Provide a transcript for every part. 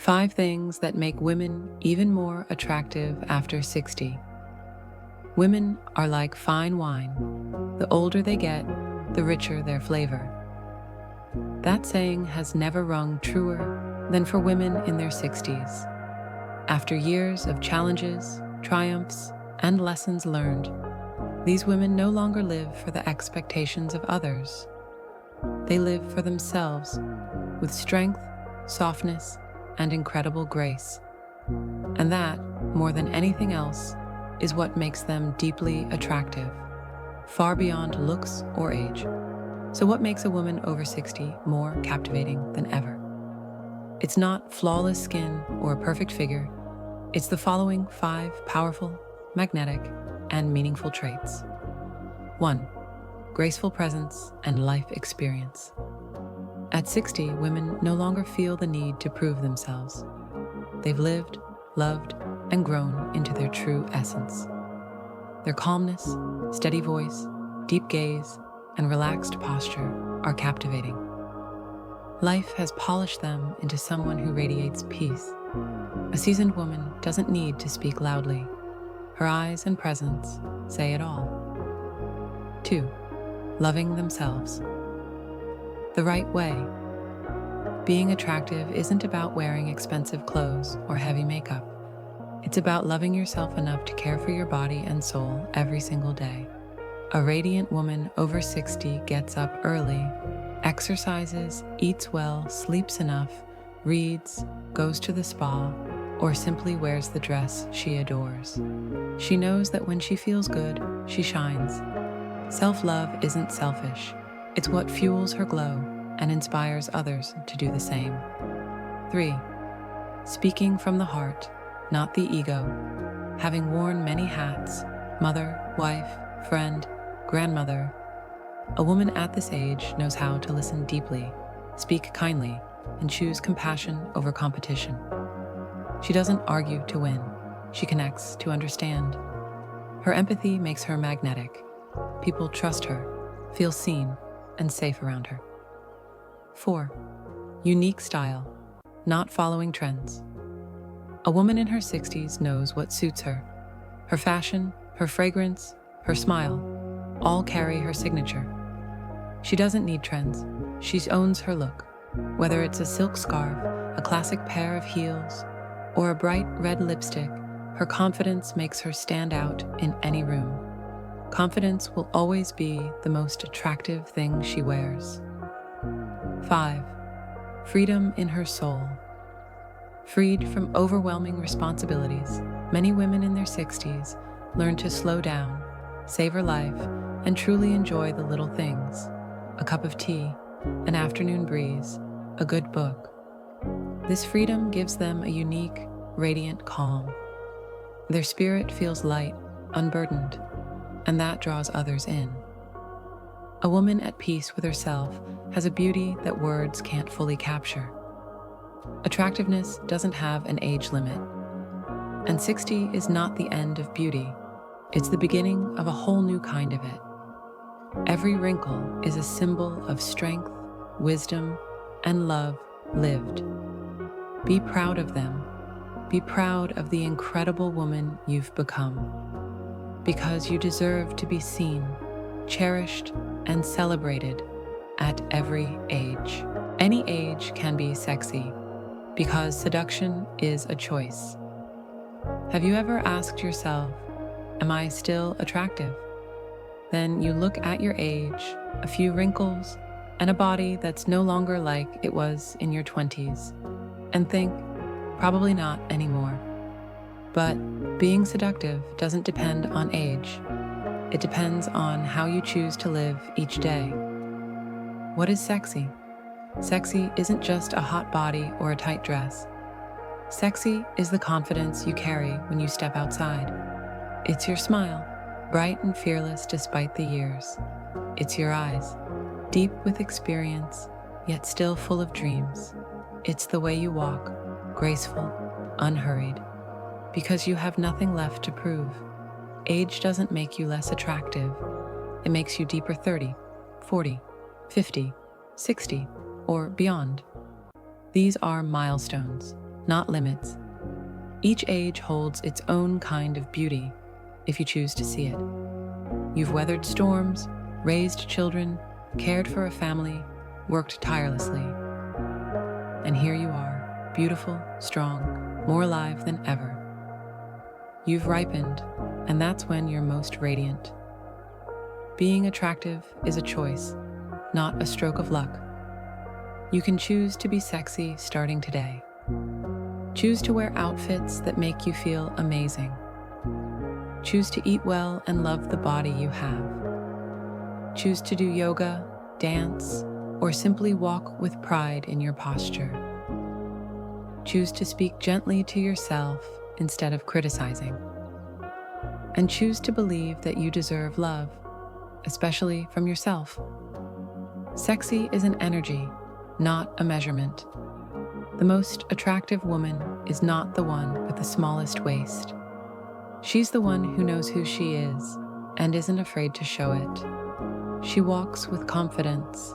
5 things that make women even more attractive after 60. Women are like fine wine. The older they get, the richer their flavor. That saying has never rung truer than for women in their 60s. After years of challenges, triumphs, and lessons learned, these women no longer live for the expectations of others. They live for themselves, with strength, softness, and incredible grace. And that, more than anything else, is what makes them deeply attractive, far beyond looks or age. So what makes a woman over 60 more captivating than ever? It's not flawless skin or a perfect figure. It's the following 5 powerful, magnetic, and meaningful traits. 1. Graceful presence and life experience. At 60, women no longer feel the need to prove themselves. They've lived, loved, and grown into their true essence. Their calmness, steady voice, deep gaze, and relaxed posture are captivating. Life has polished them into someone who radiates peace. A seasoned woman doesn't need to speak loudly. Her eyes and presence say it all. 2. Loving themselves. The right way. Being attractive isn't about wearing expensive clothes or heavy makeup. It's about loving yourself enough to care for your body and soul every single day. A radiant woman over 60 gets up early, exercises, eats well, sleeps enough, reads, goes to the spa, or simply wears the dress she adores. She knows that when she feels good, she shines. Self-love isn't selfish. It's what fuels her glow and inspires others to do the same. 3. Speaking from the heart, not the ego. Having worn many hats, mother, wife, friend, grandmother, a woman at this age knows how to listen deeply, speak kindly, and choose compassion over competition. She doesn't argue to win. She connects to understand. Her empathy makes her magnetic. People trust her, feel seen, and safe around her. 4. Unique style, not following trends. A woman in her 60s knows what suits her. Her fashion, her fragrance, her smile, all carry her signature. She doesn't need trends. She owns her look. Whether it's a silk scarf, a classic pair of heels, or a bright red lipstick, her confidence makes her stand out in any room. Confidence will always be the most attractive thing she wears. 5. Freedom in her soul. Freed from overwhelming responsibilities, many women in their 60s learn to slow down, savor life, and truly enjoy the little things. A cup of tea, an afternoon breeze, a good book. This freedom gives them a unique, radiant calm. Their spirit feels light, unburdened, and that draws others in. A woman at peace with herself has a beauty that words can't fully capture. Attractiveness doesn't have an age limit, and 60 is not the end of beauty. It's the beginning of a whole new kind of it. Every wrinkle is a symbol of strength, wisdom, and love lived. Be proud of them. Be proud of the incredible woman you've become, because you deserve to be seen, cherished, and celebrated at every age. Any age can be sexy, because seduction is a choice. Have you ever asked yourself, am I still attractive? Then you look at your age, a few wrinkles, and a body that's no longer like it was in your 20s, and think, probably not anymore. But being seductive doesn't depend on age. It depends on how you choose to live each day. What is sexy? Sexy isn't just a hot body or a tight dress. Sexy is the confidence you carry when you step outside. It's your smile, bright and fearless despite the years. It's your eyes, deep with experience, yet still full of dreams. It's the way you walk, graceful, unhurried, because you have nothing left to prove. Age doesn't make you less attractive. It makes you deeper 30, 40, 50, 60, or beyond. These are milestones, not limits. Each age holds its own kind of beauty if you choose to see it. You've weathered storms, raised children, cared for a family, worked tirelessly. And here you are, beautiful, strong, more alive than ever. You've ripened, and that's when you're most radiant. Being attractive is a choice, not a stroke of luck. You can choose to be sexy starting today. Choose to wear outfits that make you feel amazing. Choose to eat well and love the body you have. Choose to do yoga, dance, or simply walk with pride in your posture. Choose to speak gently to yourself instead of criticizing. And choose to believe that you deserve love, especially from yourself. Sexy is an energy, not a measurement. The most attractive woman is not the one with the smallest waist. She's the one who knows who she is and isn't afraid to show it. She walks with confidence.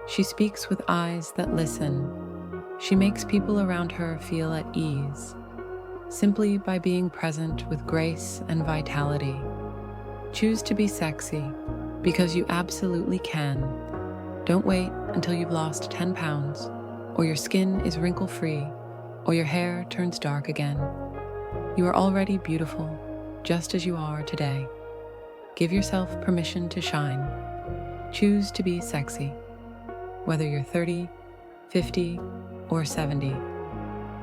She speaks with eyes that listen. She makes people around her feel at ease, simply by being present with grace and vitality. Choose to be sexy because you absolutely can. Don't wait until you've lost 10 pounds, or your skin is wrinkle-free, or your hair turns dark again. You are already beautiful, just as you are today. Give yourself permission to shine. Choose to be sexy. Whether you're 30, 50, or 70,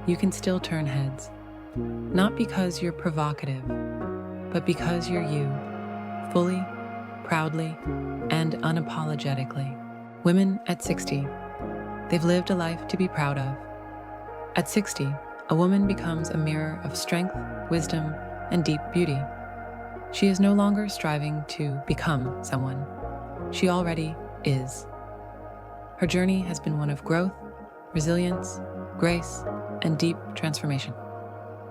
you can still turn heads. Not because you're provocative, but because you're you, fully, proudly, and unapologetically. Women at 60, they've lived a life to be proud of. At 60, a woman becomes a mirror of strength, wisdom, and deep beauty. She is no longer striving to become someone. She already is. Her journey has been one of growth, resilience, grace, and deep transformation.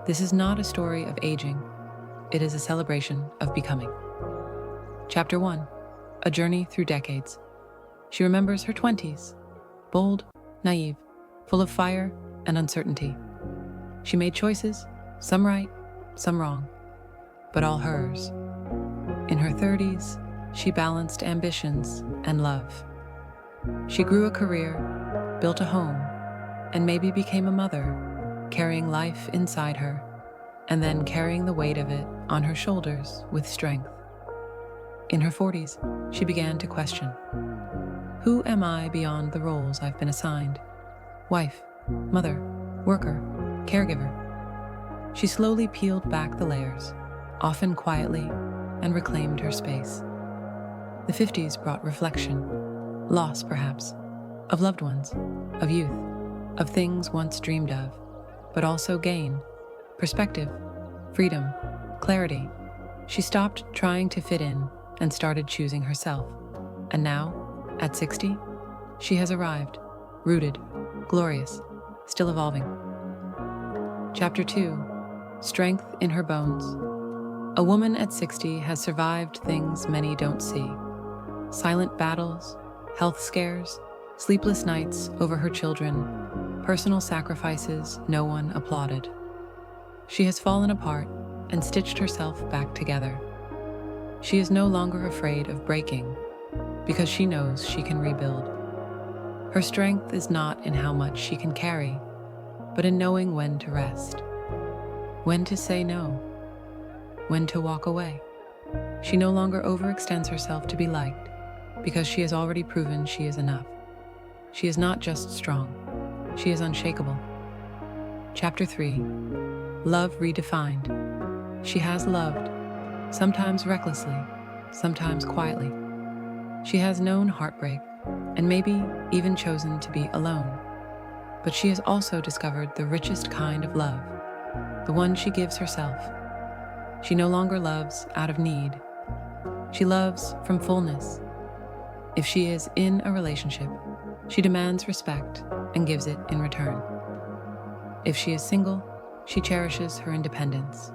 This is not a story of aging. It is a celebration of becoming. Chapter 1, A Journey Through Decades. She remembers her 20s, bold, naive, full of fire and uncertainty. She made choices, some right, some wrong, but all hers. In her 30s, she balanced ambitions and love. She grew a career, built a home, and maybe became a mother, carrying life inside her, and then carrying the weight of it on her shoulders with strength. In her 40s, she began to question, who am I beyond the roles I've been assigned? Wife, mother, worker, caregiver. She slowly peeled back the layers, often quietly, and reclaimed her space. The 50s brought reflection, loss perhaps, of loved ones, of youth, of things once dreamed of, but also gain, perspective, freedom, clarity. She stopped trying to fit in and started choosing herself. And now, at 60, she has arrived, rooted, glorious, still evolving. Chapter 2, Strength in Her Bones. A woman at 60 has survived things many don't see. Silent battles, health scares, sleepless nights over her children, personal sacrifices no one applauded. She has fallen apart and stitched herself back together. She is no longer afraid of breaking because she knows she can rebuild. Her strength is not in how much she can carry, but in knowing when to rest, when to say no, when to walk away. She no longer overextends herself to be liked because she has already proven she is enough. She is not just strong, she is unshakable. Chapter 3, Love Redefined. She has loved, sometimes recklessly, sometimes quietly. She has known heartbreak, and maybe even chosen to be alone. But she has also discovered the richest kind of love, the one she gives herself. She no longer loves out of need. She loves from fullness. If she is in a relationship, she demands respect and gives it in return. If she is single, she cherishes her independence.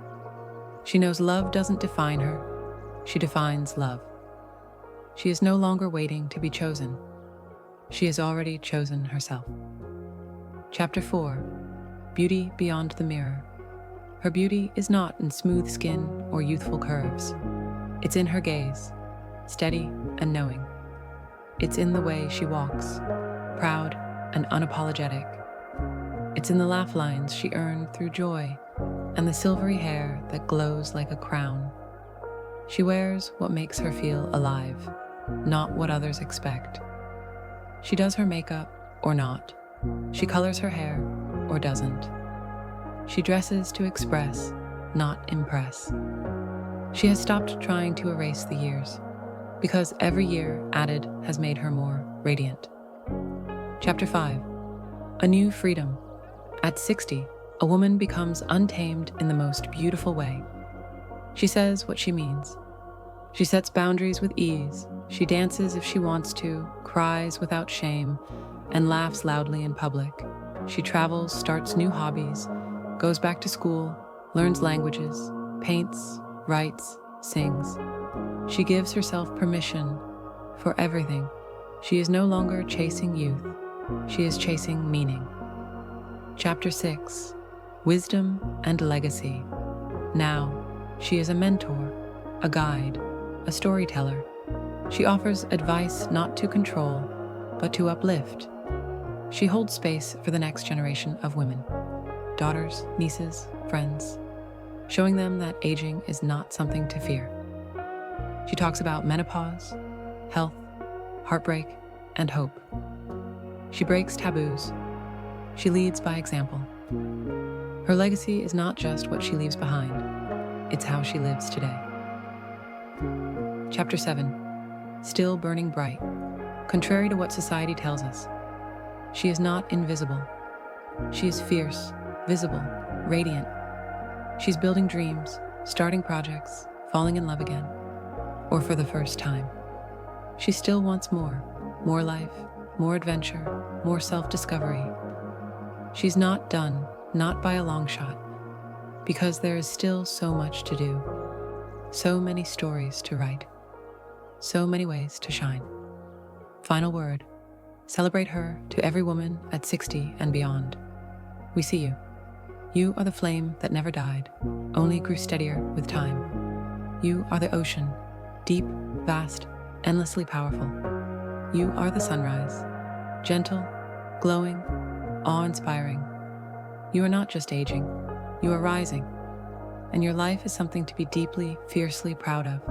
She knows love doesn't define her, she defines love. She is no longer waiting to be chosen. She has already chosen herself. Chapter 4, beauty beyond the mirror. Her beauty is not in smooth skin or youthful curves. It's in her gaze, steady and knowing. It's in the way she walks, proud and unapologetic. It's in the laugh lines she earned through joy and the silvery hair that glows like a crown. She wears what makes her feel alive, not what others expect. She does her makeup or not. She colors her hair or doesn't. She dresses to express, not impress. She has stopped trying to erase the years, because every year added has made her more radiant. Chapter 5. A New Freedom. At 60, a woman becomes untamed in the most beautiful way. She says what she means. She sets boundaries with ease. She dances if she wants to, cries without shame, and laughs loudly in public. She travels, starts new hobbies, goes back to school, learns languages, paints, writes, sings. She gives herself permission for everything. She is no longer chasing youth. She is chasing meaning. Chapter 6. Wisdom and Legacy. Now, she is a mentor, a guide, a storyteller. She offers advice not to control, but to uplift. She holds space for the next generation of women, daughters, nieces, friends, showing them that aging is not something to fear. She talks about menopause, health, heartbreak, and hope. She breaks taboos. She leads by example. Her legacy is not just what she leaves behind, it's how she lives today. Chapter 7. Still burning bright. Contrary to what society tells us, she is not invisible. She is fierce, visible, radiant. She's building dreams, starting projects, falling in love again, or for the first time. She still wants more life, more adventure, more self-discovery. She's not done, not by a long shot, because there is still so much to do, so many stories to write, so many ways to shine. Final word. Celebrate her to every woman at 60 and beyond. We see you. You are the flame that never died, only grew steadier with time. You are the ocean, deep, vast, endlessly powerful. You are the sunrise, gentle, glowing, awe-inspiring. You are not just aging, you are rising, and your life is something to be deeply, fiercely proud of.